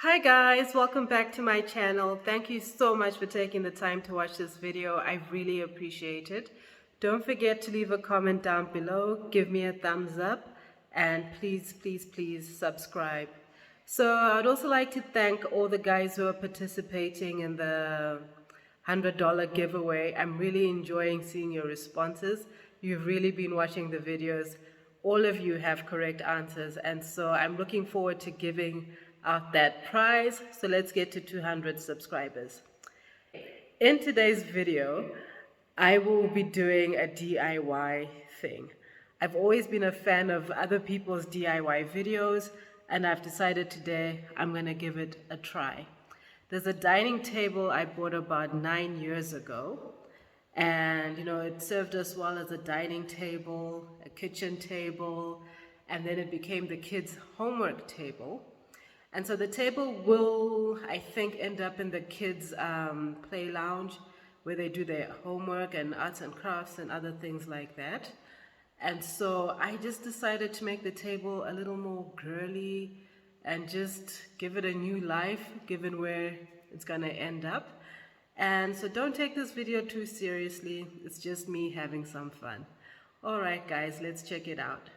Hi guys, welcome back to my channel. Thank you so much for taking the time to watch this video. I really appreciate it. Don't forget to leave a comment down below, give me a thumbs up, and please subscribe. So I'd also like to thank all the guys who are participating in the $100 giveaway. I'm really enjoying seeing your responses. You've really been watching the videos. All of you have correct answers, and so I'm looking forward to giving out that prize. So let's get to 200 subscribers. In today's video, I will be doing a DIY thing. I've always been a fan of other people's DIY videos, and I've decided today I'm gonna give it a try. There's a dining table I bought about 9 years ago, and it served us well as a dining table, a kitchen table, and then it became the kids' homework table. And so the table will, I think, end up in the kids' play lounge where they do their homework and arts and crafts and other things like that. And so I just decided to make the table a little more girly and just give it a new life, given where it's gonna end up. And so don't take this video too seriously. It's just me having some fun. All right, guys, let's check it out.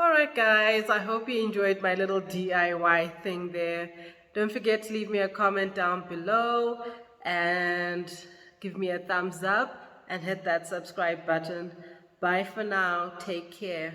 Alright guys, I hope you enjoyed my little DIY thing there. Don't forget to leave me a comment down below and give me a thumbs up and hit that subscribe button. Bye for now. Take care.